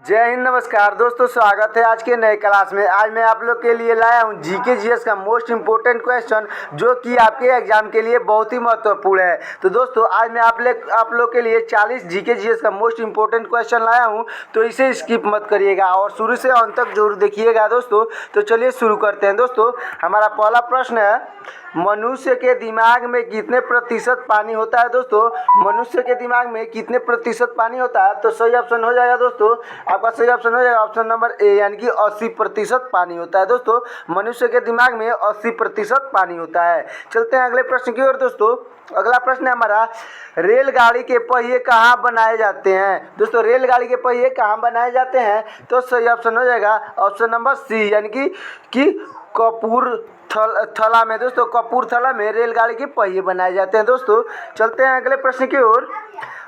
जय हिंद, नमस्कार दोस्तों, स्वागत है आज के नए क्लास में। आज मैं आप लोग के लिए लाया हूं जीके जीएस का मोस्ट इम्पोर्टेंट क्वेश्चन, जो कि आपके एग्जाम के लिए बहुत ही महत्वपूर्ण है। तो दोस्तों आज मैं आप लोग के लिए 40 जीके जीएस का मोस्ट इम्पोर्टेंट क्वेश्चन लाया हूं, तो इसे स्किप मत करिएगा और शुरू से अंत तक जरूर देखिएगा दोस्तों। तो चलिए शुरू करते हैं दोस्तों। हमारा पहला प्रश्न है, मनुष्य के दिमाग में कितने प्रतिशत पानी होता है दोस्तों? मनुष्य के दिमाग में कितने प्रतिशत पानी होता है? तो सही ऑप्शन हो जाएगा दोस्तों, आपका सही ऑप्शन हो जाएगा ऑप्शन नंबर ए, यानी कि 80% पानी होता है दोस्तों। मनुष्य के दिमाग में 80% पानी होता है। चलते हैं अगले प्रश्न की ओर दोस्तों। अगला प्रश्न है हमारा, रेलगाड़ी के पहिए कहाँ बनाए जाते हैं? दोस्तों रेलगाड़ी के पहिए कहाँ बनाए जाते हैं? तो सही ऑप्शन हो जाएगा ऑप्शन नंबर सी, यानी कि कपूरथला में दोस्तों, कपूरथला में रेलगाड़ी के पहिए बनाए जाते हैं दोस्तों। चलते हैं अगले प्रश्न की ओर।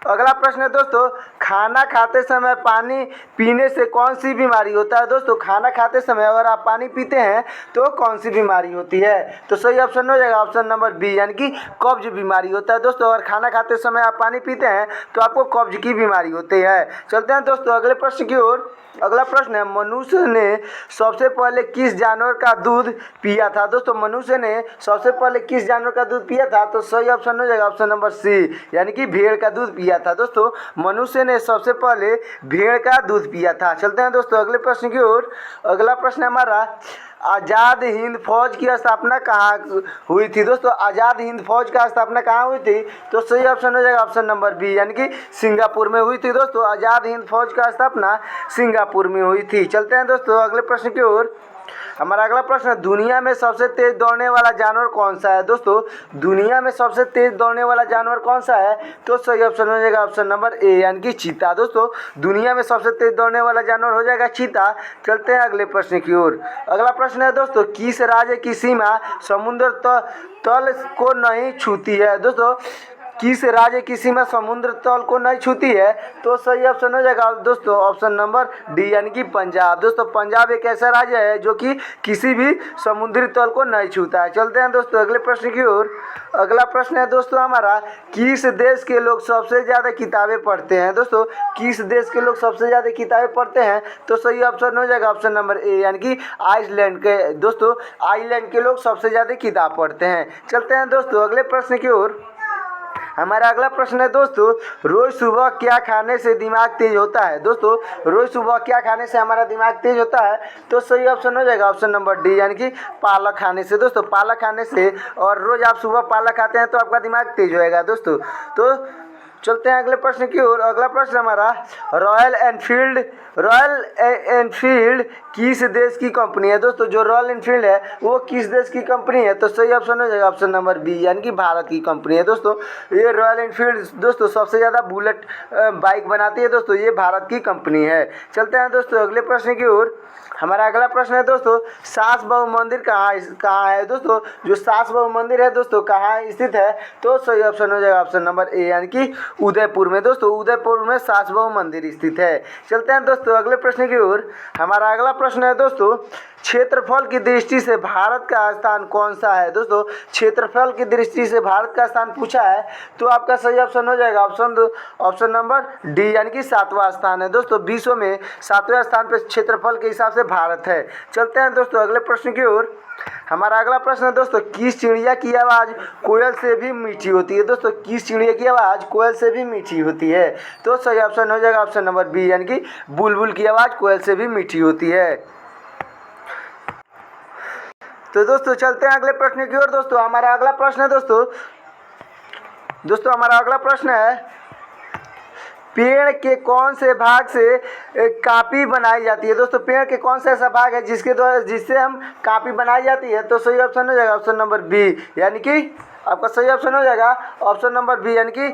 अगला प्रश्न है दोस्तों, खाना खाते समय पानी पीने से कौन सी बीमारी होता है? दोस्तों खाना खाते समय अगर आप पानी पीते हैं तो कौन सी बीमारी होती है? तो सही ऑप्शन हो जाएगा ऑप्शन नंबर बी, यानी कि कब्ज बीमारी होता है दोस्तों। अगर खाना खाते समय आप पानी पीते हैं तो आपको कब्ज की बीमारी होती है। चलते हैं दोस्तों अगले प्रश्न की ओर। अगला प्रश्न है, मनुष्य ने सबसे पहले किस जानवर का दूध पिया था? दोस्तों मनुष्य ने सबसे पहले किस जानवर का दूध पिया था? तो सही ऑप्शन हो जाएगा ऑप्शन नंबर सी, यानी कि भेड़ का दूध पिया था दोस्तों। मनुष्य ने सबसे पहले भेड़ का दूध पिया था। चलते हैं दोस्तों अगले प्रश्न की ओर। अगला प्रश्न है हमारा, आज़ाद हिंद फौज की स्थापना कहाँ हुई थी? दोस्तों आज़ाद हिंद फौज का स्थापना कहाँ हुई थी? तो सही ऑप्शन हो जाएगा ऑप्शन नंबर बी, यानी कि सिंगापुर में हुई थी दोस्तों। आज़ाद हिंद फौज का स्थापना सिंगापुर में हुई थी। चलते हैं दोस्तों अगले प्रश्न की ओर। हमारा अगला प्रश्न है, दुनिया में सबसे तेज दौड़ने वाला जानवर कौन सा है? दोस्तों दुनिया में सबसे तेज दौड़ने वाला जानवर कौन सा है? तो सही ऑप्शन हो जाएगा ऑप्शन नंबर ए, यानी कि चीता दोस्तों। दुनिया में सबसे तेज दौड़ने वाला जानवर हो जाएगा चीता। चलते हैं अगले प्रश्न की ओर। अगला प्रश्न है दोस्तों, किस राज्य की सीमा समुद्र तल को नहीं छूती है? दोस्तों किस राज्य की सीमा समुद्र तल को नहीं छूती है? तो सही ऑप्शन हो जाएगा दोस्तों ऑप्शन नंबर डी, यानी कि पंजाब दोस्तों। पंजाब एक ऐसा राज्य है जो कि किसी भी समुद्री तल को नहीं छूता है। चलते हैं दोस्तों अगले प्रश्न की ओर। अगला प्रश्न है दोस्तों हमारा, किस देश के लोग सबसे ज़्यादा किताबें पढ़ते हैं? दोस्तों किस देश के लोग सबसे ज़्यादा किताबें पढ़ते हैं? तो सही ऑप्शन हो जाएगा ऑप्शन नंबर ए, यानी कि आइसलैंड के दोस्तों। आइसलैंड के लोग सबसे ज़्यादा किताब पढ़ते हैं। चलते हैं दोस्तों अगले प्रश्न की ओर। हमारा अगला प्रश्न है दोस्तों, रोज सुबह क्या खाने से दिमाग तेज होता है? दोस्तों रोज सुबह क्या खाने से हमारा दिमाग तेज होता है? तो सही ऑप्शन हो जाएगा ऑप्शन नंबर डी, यानी कि पालक खाने से दोस्तों। पालक खाने से, और रोज आप सुबह पालक खाते हैं तो आपका दिमाग तेज होएगा दोस्तों। तो चलते हैं अगले प्रश्न की ओर। अगला प्रश्न हमारा, रॉयल एनफील्ड किस देश की कंपनी है? दोस्तों जो रॉयल एनफील्ड है वो किस देश की कंपनी है? तो सही ऑप्शन हो जाएगा ऑप्शन नंबर बी, यानी कि भारत की कंपनी है दोस्तों। ये रॉयल एनफील्ड दोस्तों सबसे ज़्यादा बुलेट बाइक बनाती है दोस्तों, ये भारत की कंपनी है। चलते हैं दोस्तों अगले प्रश्न की ओर। हमारा अगला प्रश्न है दोस्तों, सास बहू मंदिर कहाँ है? दोस्तों जो सास बहू मंदिर है दोस्तों कहाँ स्थित है? तो सही ऑप्शन हो जाएगा ऑप्शन नंबर ए, यानी कि उदयपुर में दोस्तों। उदयपुर में सास बहू मंदिर स्थित है। चलते हैं दोस्तों अगले प्रश्न की ओर। हमारा अगला प्रश्न है दोस्तों, क्षेत्रफल की दृष्टि से भारत का स्थान कौन सा है? दोस्तों क्षेत्रफल की दृष्टि से भारत का स्थान पूछा है, तो आपका सही ऑप्शन हो जाएगा ऑप्शन नंबर डी, यानी कि 7वां स्थान है दोस्तों। विश्व में 7वें स्थान पर क्षेत्रफल के हिसाब से भारत है। चलते हैं दोस्तों अगले प्रश्न की ओर। हमारा अगला प्रश्न है दोस्तों, किस चिड़िया की आवाज़ कोयल से भी मीठी होती है? दोस्तों किस चिड़िया की आवाज़ कोयल से भी मीठी होती है? तो सही ऑप्शन हो जाएगा ऑप्शन नंबर बी, यानी कि बुलबुल की आवाज़ कोयल से भी मीठी होती है। तो दोस्तों चलते हैं अगले प्रश्न की ओर। दोस्तों हमारा अगला प्रश्न है दोस्तों हमारा अगला प्रश्न है, पेड़ के कौन से भाग से कापी बनाई जाती है? दोस्तों पेड़ के कौन सा ऐसा भाग है जिससे हम कापी बनाई जाती है? तो सही ऑप्शन हो जाएगा ऑप्शन नंबर बी, यानी कि आपका सही ऑप्शन हो जाएगा ऑप्शन नंबर बी, यानी कि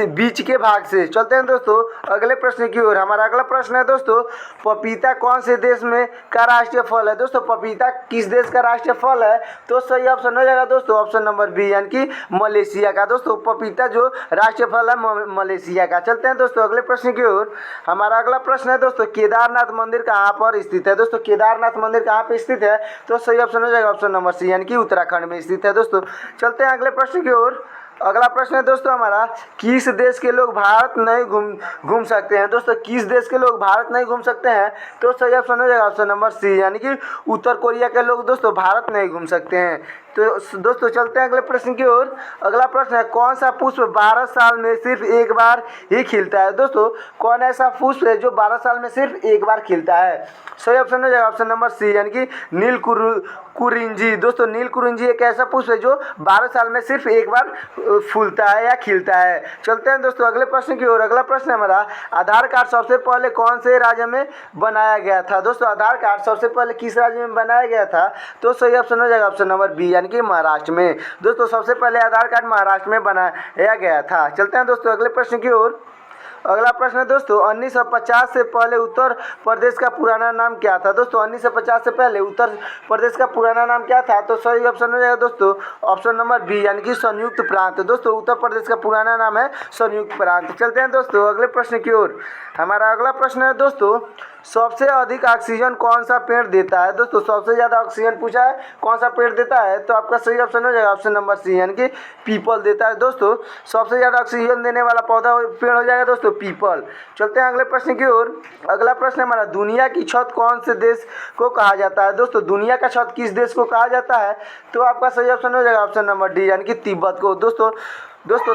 बीच के भाग से। चलते हैं दोस्तों अगले प्रश्न की ओर। हमारा अगला प्रश्न है दोस्तों, पपीता कौन से देश में का राष्ट्रीय फल है? दोस्तों पपीता किस देश का राष्ट्रीय फल है? तो सही ऑप्शन हो जाएगा दोस्तों ऑप्शन नंबर बी, यानी कि मलेशिया का दोस्तों। पपीता जो राष्ट्रीय फल है मलेशिया का। चलते हैं दोस्तों अगले प्रश्न की ओर। हमारा अगला प्रश्न है दोस्तों, केदारनाथ मंदिर कहाँ पर स्थित है? दोस्तों केदारनाथ मंदिर कहाँ पर स्थित है? तो सही ऑप्शन हो जाएगा ऑप्शन नंबर सी, यानी कि उत्तराखंड में स्थित है दोस्तों। चलते हैं अगले प्रश्न की ओर। अगला प्रश्न है दोस्तों हमारा, किस देश के लोग भारत नहीं घूम घूम सकते हैं। दोस्तों किस देश के लोग भारत नहीं घूम सकते हैं, तो सही ऑप्शन हो जाएगा ऑप्शन नंबर सी, यानी कि उत्तर कोरिया के लोग दोस्तों भारत नहीं घूम सकते हैं। तो दोस्तों चलते हैं अगले प्रश्न की ओर। अगला प्रश्न है, कौन सा पुष्प 12 साल में सिर्फ एक बार ही खिलता है। दोस्तों कौन ऐसा पुष्प है जो 12 साल में सिर्फ एक बार खिलता है। सही ऑप्शन हो जाएगा ऑप्शन नंबर सी, यानी कि नील कुरिंजी। दोस्तों नील कुरिंजी एक ऐसा पुष्प है जो 12 साल में सिर्फ एक बार फूलता है या खिलता है। चलते हैं दोस्तों अगले प्रश्न की ओर। अगला प्रश्न है हमारा, आधार कार्ड सबसे पहले कौन से राज्य में बनाया गया था। दोस्तों आधार कार्ड सबसे पहले किस राज्य में बनाया गया था, तो सही ऑप्शन हो जाएगा ऑप्शन नंबर बी, यानी कि महाराष्ट्र में। दोस्तों सबसे पहले आधार कार्ड महाराष्ट्र में बनाया गया था। चलते हैं दोस्तों अगले प्रश्न की ओर। अगला प्रश्न है दोस्तों, 1950 से पहले उत्तर प्रदेश का पुराना नाम क्या था। दोस्तों 1950 से पहले उत्तर प्रदेश का पुराना नाम क्या था, तो सही ऑप्शन हो जाएगा दोस्तों ऑप्शन नंबर बी, यानी कि संयुक्त प्रांत। दोस्तों उत्तर प्रदेश का पुराना नाम है संयुक्त प्रांत। चलते हैं दोस्तों अगले प्रश्न की ओर। हमारा अगला प्रश्न है दोस्तों, सबसे अधिक ऑक्सीजन कौन सा पेड़ देता है। दोस्तों सबसे ज़्यादा ऑक्सीजन पूछा है, कौन सा पेड़ देता है, तो आपका सही ऑप्शन हो जाएगा ऑप्शन नंबर सी, यानी कि पीपल देता है। दोस्तों सबसे ज़्यादा ऑक्सीजन देने वाला पौधा पेड़ हो जाएगा दोस्तों पीपल। चलते हैं अगले प्रश्न की ओर। अगला प्रश्न हमारा, दुनिया की छत कौन से देश को कहा जाता है। दोस्तों दुनिया का छत किस देश को कहा जाता है, तो आपका सही ऑप्शन हो जाएगा ऑप्शन नंबर डी, यानी कि तिब्बत को। दोस्तों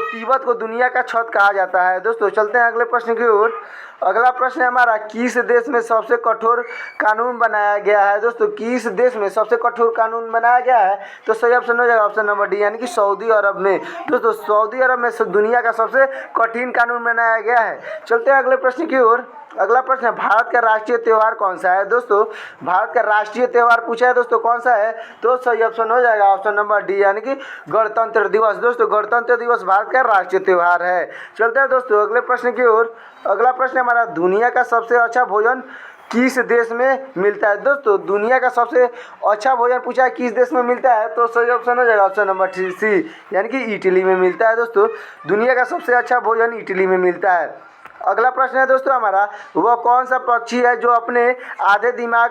तिब्बत को दुनिया का छत कहा जाता है। दोस्तों चलते हैं अगले प्रश्न की ओर। अगला प्रश्न है हमारा, किस देश में सबसे कठोर कानून बनाया गया है। दोस्तों किस देश में सबसे कठोर कानून बनाया गया है, तो सही ऑप्शन हो जाएगा ऑप्शन नंबर डी, यानी कि सऊदी अरब में। दोस्तों सऊदी अरब में दुनिया का सबसे कठिन कानून बनाया गया है। चलते हैं अगले प्रश्न की ओर। अगला प्रश्न है, भारत का राष्ट्रीय त्यौहार कौन सा है। दोस्तों भारत का राष्ट्रीय त्यौहार पूछा है दोस्तों कौन सा है, तो सही ऑप्शन हो जाएगा ऑप्शन नंबर डी, यानी कि गणतंत्र दिवस। दोस्तों गणतंत्र दिवस भारत का राष्ट्रीय त्यौहार है। चलते हैं दोस्तों अगले प्रश्न की ओर। अगला प्रश्न हमारा, दुनिया का सबसे अच्छा भोजन किस देश में मिलता है। दोस्तों दुनिया का सबसे अच्छा भोजन पूछा है किस देश में मिलता है, तो सही ऑप्शन हो जाएगा ऑप्शन नंबर सी, यानी कि इटली में मिलता है। दोस्तों दुनिया का सबसे अच्छा भोजन इटली में मिलता है। अगला प्रश्न है दोस्तों हमारा, वह कौन सा पक्षी है जो अपने आधे दिमाग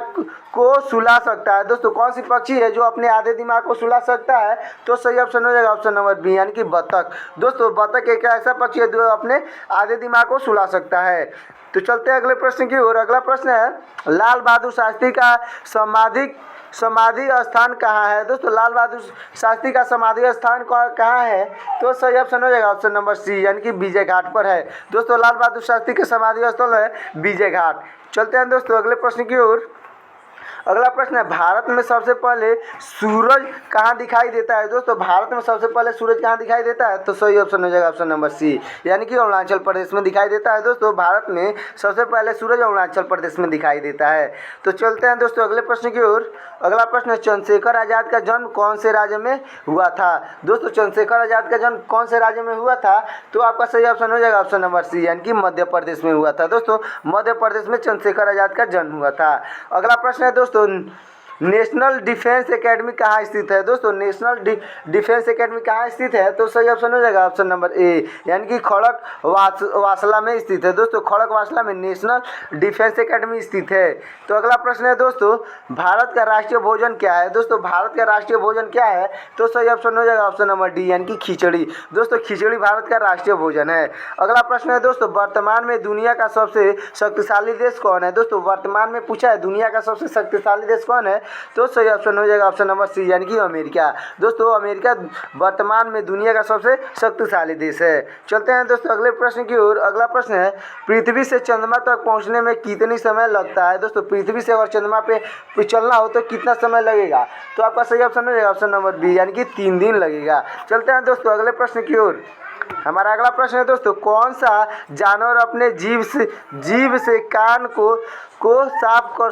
को सुला सकता है। दोस्तों कौन सी पक्षी है जो अपने आधे दिमाग को सुला सकता है, तो सही ऑप्शन हो जाएगा ऑप्शन नंबर बी, यानी कि बतख। दोस्तों बतख एक ऐसा पक्षी है जो अपने आधे दिमाग को सुला सकता है। तो चलते हैं अगले प्रश्न की ओर। अगला प्रश्न है, लाल बहादुर शास्त्री का समाधि स्थान कहाँ है। दोस्तों लाल बहादुर शास्त्री का समाधि स्थान कहाँ है, तो सही ऑप्शन हो जाएगा ऑप्शन नंबर सी, यानी कि विजय घाट पर है। दोस्तों लाल बहादुर शास्त्री के समाधि स्थल है विजय घाट। चलते हैं दोस्तों अगले प्रश्न की ओर। अगला प्रश्न है, भारत में सबसे पहले सूरज कहाँ दिखाई देता है। दोस्तों भारत में सबसे पहले सूरज कहाँ दिखाई देता है, तो सही ऑप्शन हो जाएगा ऑप्शन नंबर सी, यानी कि अरुणाचल प्रदेश में दिखाई देता है। दोस्तों भारत में सबसे पहले सूरज अरुणाचल प्रदेश में दिखाई देता है। तो चलते हैं दोस्तों अगले प्रश्न की ओर। अगला प्रश्न है, चंद्रशेखर आज़ाद का जन्म कौन से राज्य में हुआ था। दोस्तों चंद्रशेखर आज़ाद का जन्म कौन से राज्य में हुआ था, तो आपका सही ऑप्शन हो जाएगा ऑप्शन नंबर सी, यानी कि मध्य प्रदेश में हुआ था। दोस्तों मध्य प्रदेश में चंद्रशेखर आज़ाद का जन्म हुआ था। अगला प्रश्न है दोस्तों, नेशनल डिफेंस एकेडमी कहाँ स्थित है। दोस्तों नेशनल डिफेंस एकेडमी कहाँ स्थित है, तो सही ऑप्शन हो जाएगा ऑप्शन नंबर ए, यानी कि खड़क वासला में स्थित है। दोस्तों खड़क वासला में नेशनल डिफेंस एकेडमी स्थित है। तो अगला प्रश्न है दोस्तों, भारत का राष्ट्रीय भोजन क्या है। दोस्तों भारत का राष्ट्रीय भोजन क्या है, तो सही ऑप्शन हो जाएगा ऑप्शन नंबर डी, यानी कि खिचड़ी। दोस्तों खिचड़ी भारत का राष्ट्रीय भोजन है। अगला प्रश्न है दोस्तों, वर्तमान में दुनिया का सबसे शक्तिशाली देश कौन है। दोस्तों वर्तमान में पूछा है दुनिया का सबसे शक्तिशाली देश कौन है, तो सही ऑप्शन हो जाएगा ऑप्शन नंबर सी, यानी कि अमेरिका। दोस्तों अमेरिका वर्तमान में दुनिया का सबसे शक्तिशाली देश है। चलते हैं दोस्तों अगले प्रश्न की ओर। अगला प्रश्न है, पृथ्वी से चंद्रमा तक पहुंचने में कितनी समय लगता है। दोस्तों पृथ्वी से अगर चंद्रमा पे चलना हो तो कितना समय लगेगा, तो आपका सही ऑप्शन हो जाएगा ऑप्शन नंबर बी, यानी कि 3 दिन लगेगा। चलते हैं दोस्तों अगले प्रश्न की ओर। हमारा अगला प्रश्न है दोस्तों, कौन सा जानवर अपने जीभ से कान को साफ कर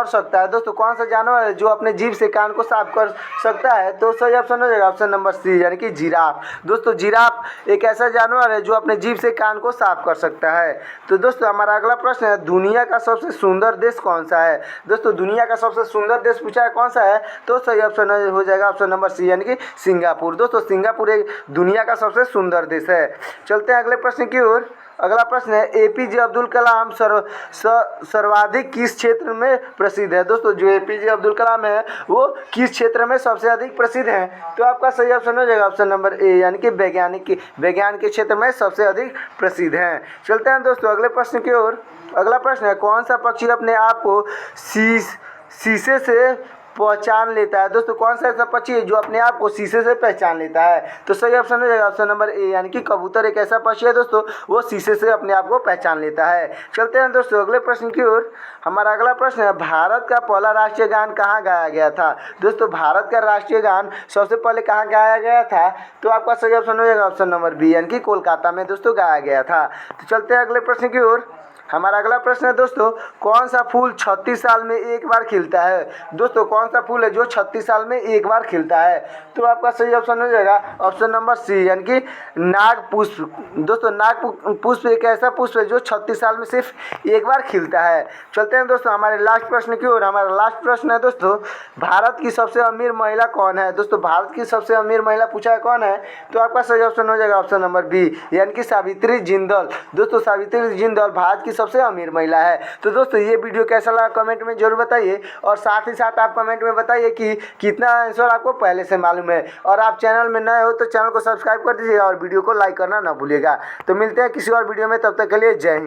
सकता है। दोस्तों कौन सा जानवर है जो अपने जीभ से कान को साफ कर सकता है, तो सही ऑप्शन हो जाएगा ऑप्शन नंबर सी, यानी कि जिराफ। दोस्तों जिराफ एक ऐसा जानवर है जो अपने जीभ से कान को साफ कर सकता है। तो दोस्तों हमारा अगला प्रश्न है, दुनिया का सबसे सुंदर देश कौन सा है। दोस्तों दुनिया का सबसे सुंदर देश पूछा है कौन सा है, तो सही ऑप्शन हो जाएगा ऑप्शन नंबर सी, यानी कि सिंगापुर। दोस्तों सिंगापुर एक दुनिया का सबसे सुंदर देश है। चलते हैं अगले प्रश्न की ओर। अगला प्रश्न है एपीजे अब्दुल कलाम सर्वाधिक किस क्षेत्र में प्रसिद्ध है। दोस्तों जो एपीजे अब्दुल कलाम है वो किस क्षेत्र में सबसे अधिक प्रसिद्ध है। तो आपका सही ऑप्शन हो जाएगा ऑप्शन नंबर ए, यानी कि विज्ञान के क्षेत्र में सबसे अधिक प्रसिद्ध है। चलते हैं दोस्तों अगले प्रश्न की ओर। अगला प्रश्न है कौन सा पक्षी अपने आप को शीशे से पहचान लेता है। दोस्तों कौन सा ऐसा पक्षी है जो अपने आप को शीशे से पहचान लेता है। तो सही ऑप्शन हो जाएगा ऑप्शन नंबर ए, यानी कि कबूतर एक ऐसा पक्षी है दोस्तों वो शीशे से अपने आप को पहचान लेता है। चलते हैं दोस्तों अगले प्रश्न की ओर। हमारा अगला प्रश्न है भारत का पहला राष्ट्रीय गान कहाँ गाया गया था। दोस्तों भारत का राष्ट्रीय गान सबसे पहले कहाँ गाया गया था। तो आपका सही ऑप्शन हो जाएगा ऑप्शन नंबर बी, यानी कि कोलकाता में दोस्तों गाया गया था। तो चलते हैं अगले प्रश्न की ओर। हमारा अगला प्रश्न है दोस्तों कौन सा फूल 36 साल में एक बार खिलता है। दोस्तों कौन सा फूल है जो 36 साल में एक बार खिलता है। तो आपका सही ऑप्शन हो जाएगा ऑप्शन नंबर सी, यानी कि नाग पुष्प। दोस्तों नाग पुष्प एक ऐसा पुष्प है जो 36 साल में सिर्फ एक बार खिलता है। चलते हैं दोस्तों हमारे लास्ट प्रश्न की ओर। हमारा लास्ट प्रश्न है दोस्तों भारत की सबसे अमीर महिला कौन है। दोस्तों भारत की सबसे अमीर महिला पूछा है कौन है। तो आपका सही ऑप्शन हो जाएगा ऑप्शन नंबर बी, यानी कि सावित्री जिंदल। दोस्तों सावित्री जिंदल भारत की सबसे अमीर महिला है। तो दोस्तों ये वीडियो कैसा लगा कमेंट में जरूर बताइए, और साथ ही साथ आप कमेंट में बताइए कि कितना आंसर आपको पहले से मालूम है। और आप चैनल में नए हो तो चैनल को सब्सक्राइब कर दीजिएगा और वीडियो को लाइक करना ना भूलिएगा। तो मिलते हैं किसी और वीडियो में, तब तक के लिए जय हिंद।